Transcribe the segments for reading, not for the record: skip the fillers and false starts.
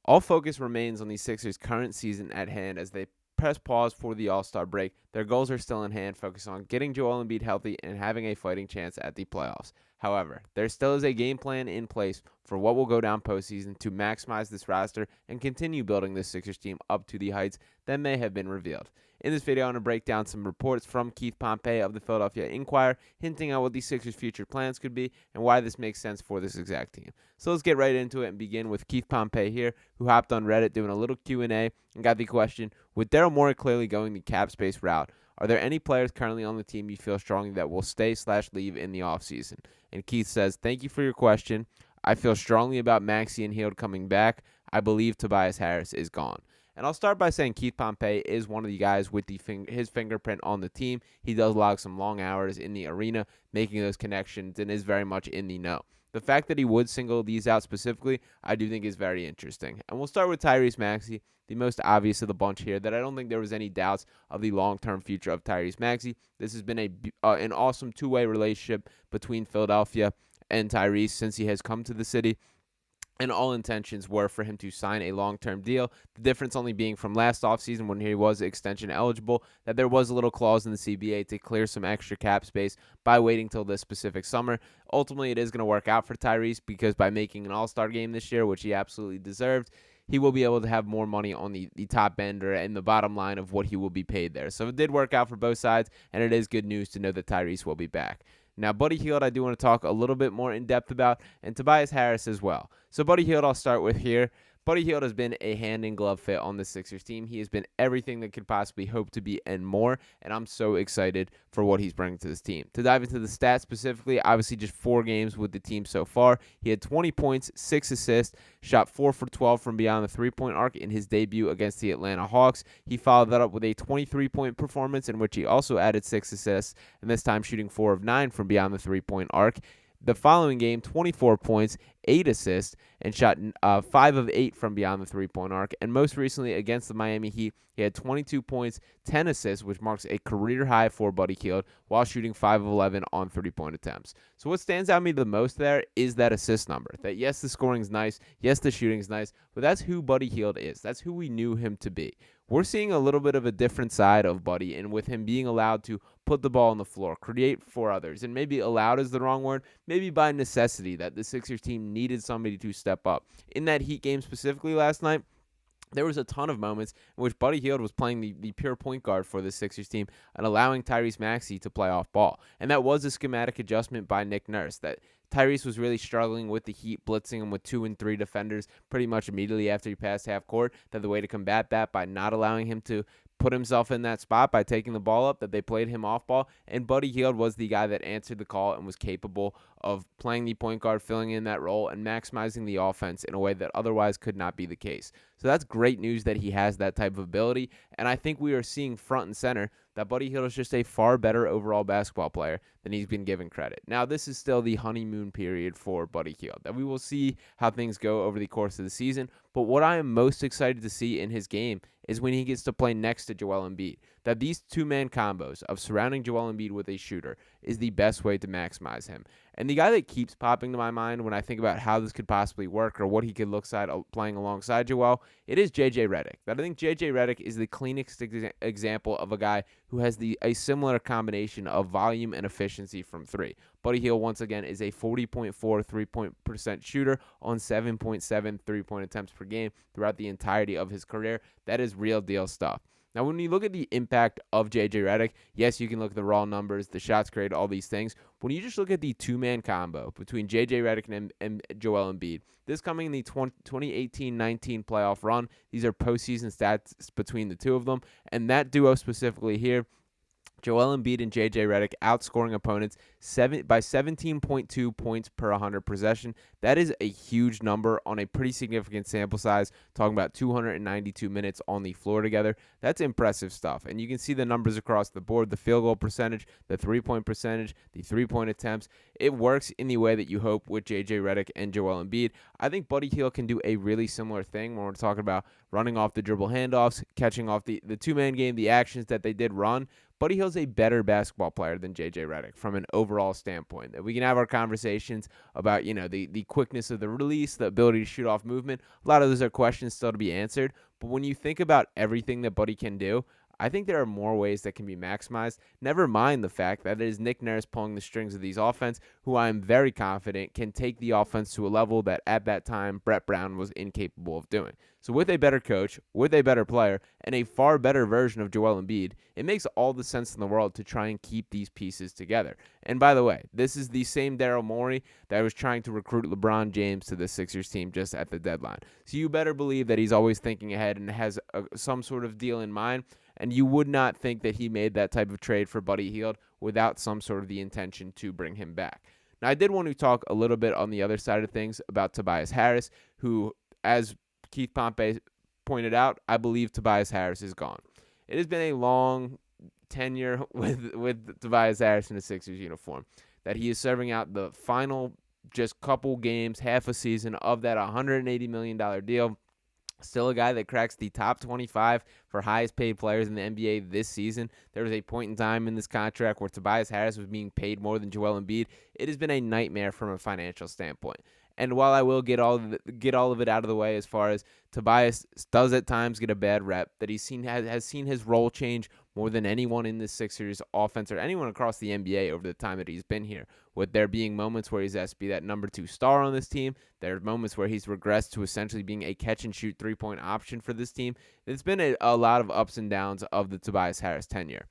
All focus remains on the Sixers' current season at hand as they press pause for the All-Star break. Their goals are still in hand, focused on getting Joel Embiid healthy and having a fighting chance at the playoffs. However, there still is a game plan in place for what will go down postseason to maximize this roster and continue building this Sixers team up to the heights that may have been revealed. In this video, I'm going to break down some reports from Keith Pompey of the Philadelphia Inquirer, hinting at what the Sixers' future plans could be and why this makes sense for this exact team. So let's get right into it and begin with Keith Pompey here, who hopped on Reddit doing a little Q&A and got the question, with Daryl Morey clearly going the cap space route, are there any players currently on the team you feel strongly that will stay/leave in the offseason? And Keith says, thank you for your question. I feel strongly about Maxey and Hield coming back. I believe Tobias Harris is gone. And I'll start by saying Keith Pompey is one of the guys with his fingerprint on the team. He does log some long hours in the arena, making those connections, and is very much in the know. The fact that he would single these out specifically, I do think is very interesting. And we'll start with Tyrese Maxey, the most obvious of the bunch here, that I don't think there was any doubts of the long-term future of Tyrese Maxey. This has been an awesome two-way relationship between Philadelphia and Tyrese since he has come to the city. And all intentions were for him to sign a long-term deal. The difference only being from last offseason when he was extension eligible, that there was a little clause in the CBA to clear some extra cap space by waiting till this specific summer. Ultimately, it is going to work out for Tyrese because by making an all-star game this year, which he absolutely deserved, he will be able to have more money on the top end or in the bottom line of what he will be paid there. So it did work out for both sides, and it is good news to know that Tyrese will be back. Now, Buddy Hield, I do want to talk a little bit more in depth about, and Tobias Harris as well. So Buddy Hield, I'll start with here. Buddy Hield has been a hand-in-glove fit on the Sixers team. He has been everything that could possibly hope to be and more, and I'm so excited for what he's bringing to this team. To dive into the stats specifically, obviously just 4 games with the team so far. He had 20 points, 6 assists, shot 4 for 12 from beyond the three-point arc in his debut against the Atlanta Hawks. He followed that up with a 23-point performance in which he also added 6 assists, and this time shooting 4 of 9 from beyond the three-point arc. The following game, 24 points, 8 assists, and shot 5 of 8 from beyond the three-point arc. And most recently against the Miami Heat, he had 22 points, 10 assists, which marks a career high for Buddy Hield, while shooting 5 of 11 on 3-point attempts. So what stands out to me the most there is that assist number. That yes, the scoring's nice, yes, the shooting's nice, but that's who Buddy Hield is. That's who we knew him to be. We're seeing a little bit of a different side of Buddy, and with him being allowed to put the ball on the floor, create for others, and maybe allowed is the wrong word, maybe by necessity that the Sixers team needed somebody to step up. In that Heat game specifically last night, there was a ton of moments in which Buddy Hield was playing the pure point guard for the Sixers team and allowing Tyrese Maxey to play off ball. And that was a schematic adjustment by Nick Nurse, that Tyrese was really struggling with the Heat, blitzing him with 2 and 3 defenders pretty much immediately after he passed half court. That the way to combat that by not allowing him to put himself in that spot by taking the ball up, that they played him off ball, and Buddy Hield was the guy that answered the call and was capable of playing the point guard, filling in that role, and maximizing the offense in a way that otherwise could not be the case. So that's great news that he has that type of ability, and I think we are seeing front and center that Buddy Hield is just a far better overall basketball player than he's been given credit. Now, this is still the honeymoon period for Buddy Hield, that we will see how things go over the course of the season, but what I am most excited to see in his game is when he gets to play next to Joel Embiid. That these two-man combos of surrounding Joel Embiid with a shooter is the best way to maximize him. And the guy that keeps popping to my mind when I think about how this could possibly work or what he could look like playing alongside Joel, it is J.J. Redick. That I think J.J. Redick is the cleanest example of a guy who has a similar combination of volume and efficiency from 3. Buddy Hield, once again, is a 40.4 3% shooter on 7.7 3-point attempts per game throughout the entirety of his career. That is real deal stuff. Now, when you look at the impact of J.J. Redick, yes, you can look at the raw numbers, the shots created, all these things. When you just look at the two-man combo between J.J. Redick and Joel Embiid, this coming in the 2018-19 playoff run, these are postseason stats between the two of them, and that duo specifically here, Joel Embiid and J.J. Redick outscoring opponents by 17.2 points per 100 possession. That is a huge number on a pretty significant sample size, talking about 292 minutes on the floor together. That's impressive stuff, and you can see the numbers across the board, the field goal percentage, the three-point percentage, the three-point attempts. It works in the way that you hope with J.J. Redick and Joel Embiid. I think Buddy Hield can do a really similar thing when we're talking about running off the dribble handoffs, catching off the two-man game, the actions that they did run. Buddy Hield's a better basketball player than JJ Redick from an overall standpoint. That we can have our conversations about, the quickness of the release, the ability to shoot off movement. A lot of those are questions still to be answered. But when you think about everything that Buddy can do, I think there are more ways that can be maximized. Never mind the fact that it is Nick Nurse pulling the strings of these offense, who I am very confident can take the offense to a level that at that time Brett Brown was incapable of doing. So with a better coach, with a better player, and a far better version of Joel Embiid, it makes all the sense in the world to try and keep these pieces together. And by the way, this is the same Daryl Morey that was trying to recruit LeBron James to the Sixers team just at the deadline. So you better believe that he's always thinking ahead and has some sort of deal in mind. And you would not think that he made that type of trade for Buddy Hield without some sort of the intention to bring him back. Now, I did want to talk a little bit on the other side of things about Tobias Harris, who, as Keith Pompey pointed out, I believe Tobias Harris is gone. It has been a long tenure with Tobias Harris in the Sixers uniform, that he is serving out the final just couple games, half a season of that $180 million deal. Still a guy that cracks the top 25 for highest paid players in the NBA this season. There was a point in time in this contract where Tobias Harris was being paid more than Joel Embiid. It has been a nightmare from a financial standpoint. And while I will get all of it out of the way, as far as Tobias does at times get a bad rep, that has seen his role change more than anyone in the Sixers offense or anyone across the NBA over the time that he's been here. With there being moments where he's asked to be that number 2 star on this team, there are moments where he's regressed to essentially being a catch and shoot 3-point option for this team. It's been a lot of ups and downs of the Tobias Harris tenure.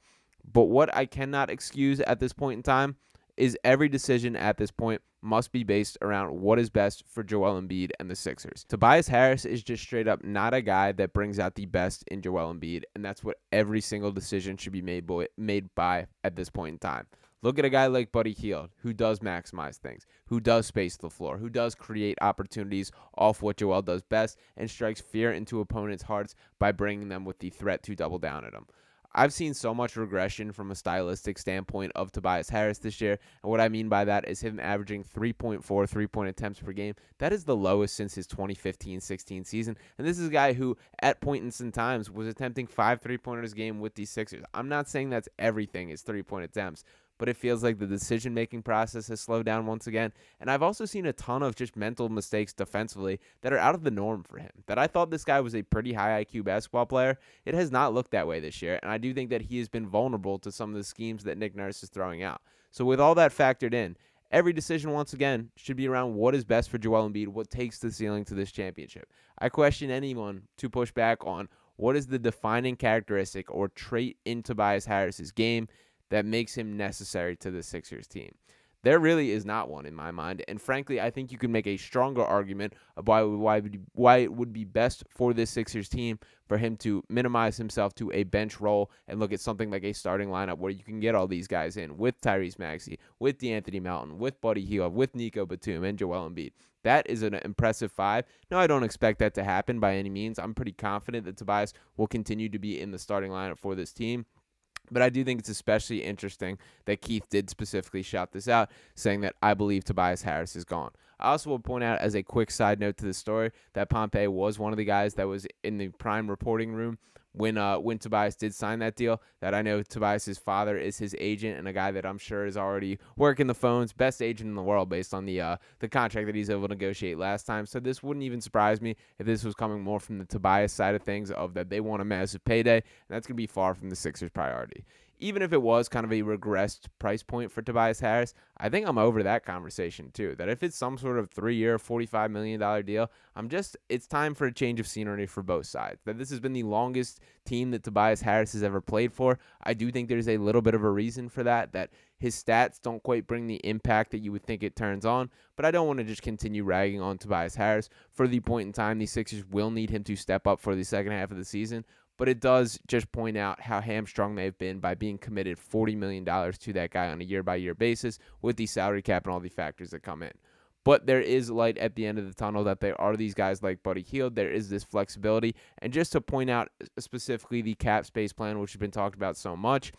But what I cannot excuse at this point in time is every decision at this point must be based around what is best for Joel Embiid and the Sixers. Tobias Harris is just straight up not a guy that brings out the best in Joel Embiid, and that's what every single decision should be made by at this point in time. Look at a guy like Buddy Hield, who does maximize things, who does space the floor, who does create opportunities off what Joel does best, and strikes fear into opponents' hearts by bringing them with the threat to double down at them. I've seen so much regression from a stylistic standpoint of Tobias Harris this year, and what I mean by that is him averaging 3.4 3-point attempts per game. That is the lowest since his 2015-16 season, and this is a guy who, at points in times, was attempting 5 3-pointers a game with the Sixers. I'm not saying that's everything is 3-point attempts, but it feels like the decision-making process has slowed down once again. And I've also seen a ton of just mental mistakes defensively that are out of the norm for him. That I thought this guy was a pretty high IQ basketball player. It has not looked that way this year, and I do think that he has been vulnerable to some of the schemes that Nick Nurse is throwing out. So with all that factored in, every decision, once again, should be around what is best for Joel Embiid, what takes the ceiling to this championship. I question anyone to push back on what is the defining characteristic or trait in Tobias Harris's game that makes him necessary to the Sixers team. There really is not one in my mind, and frankly, I think you can make a stronger argument about why it would be best for this Sixers team for him to minimize himself to a bench role and look at something like a starting lineup where you can get all these guys in with Tyrese Maxey, with DeAnthony Melton, with Buddy Hield, with Nico Batum, and Joel Embiid. That is an impressive 5. No, I don't expect that to happen by any means. I'm pretty confident that Tobias will continue to be in the starting lineup for this team. But I do think it's especially interesting that Keith did specifically shout this out, saying that I believe Tobias Harris is gone. I also will point out as a quick side note to the story that Pompey was one of the guys that was in the prime reporting room when Tobias did sign that deal. That I know Tobias's father is his agent and a guy that I'm sure is already working the phones, best agent in the world based on the contract that he's able to negotiate last time. So this wouldn't even surprise me if this was coming more from the Tobias side of things, of that they want a massive payday, and that's going to be far from the Sixers' priority. Even if it was kind of a regressed price point for Tobias Harris, I think I'm over that conversation too. That if it's some sort of 3-year, $45 million deal, it's time for a change of scenery for both sides. That this has been the longest team that Tobias Harris has ever played for. I do think there's a little bit of a reason for that his stats don't quite bring the impact that you would think it turns on, but I don't want to just continue ragging on Tobias Harris. For the point in time, the Sixers will need him to step up for the second half of the season. But it does just point out how hamstrung they've been by being committed $40 million to that guy on a year-by-year basis with the salary cap and all the factors that come in. But there is light at the end of the tunnel, that there are these guys like Buddy Hield. There is this flexibility. And just to point out specifically the cap space plan, which has been talked about so much,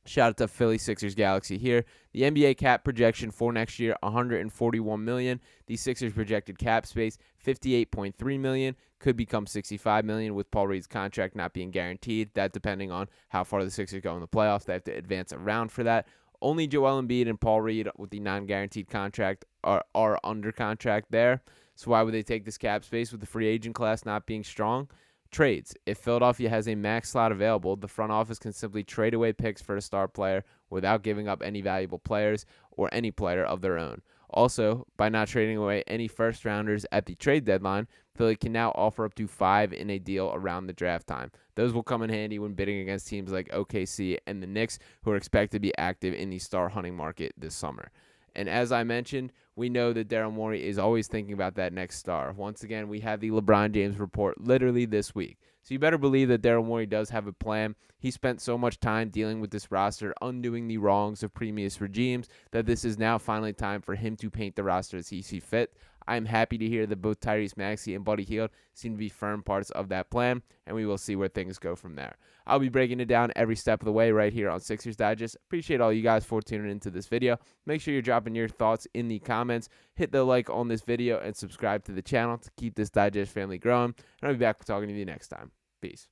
Shout out to Philly Sixers Galaxy here. The NBA cap projection for next year, $141 million. The Sixers projected cap space, $58.3 million. Could become $65 million with Paul Reed's contract not being guaranteed. That depending on how far the Sixers go in the playoffs. They have to advance a round for that. Only Joel Embiid and Paul Reed with the non-guaranteed contract are under contract there. So why would they take this cap space with the free agent class not being strong? Trades. If Philadelphia has a max slot available, the front office can simply trade away picks for a star player without giving up any valuable players or any player of their own. Also, by not trading away any first rounders at the trade deadline, Philly can now offer up to 5 in a deal around the draft time. Those will come in handy when bidding against teams like OKC and the Knicks, who are expected to be active in the star hunting market this summer. And as I mentioned, we know that Daryl Morey is always thinking about that next star. Once again, we have the LeBron James report literally this week. So you better believe that Daryl Morey does have a plan. He spent so much time dealing with this roster, undoing the wrongs of previous regimes, that this is now finally time for him to paint the roster as he sees fit. I'm happy to hear that both Tyrese Maxey and Buddy Hield seem to be firm parts of that plan, and we will see where things go from there. I'll be breaking it down every step of the way right here on Sixers Digest. Appreciate all you guys for tuning into this video. Make sure you're dropping your thoughts in the comments. Hit the like on this video and subscribe to the channel to keep this Digest family growing. And I'll be back talking to you next time. Peace.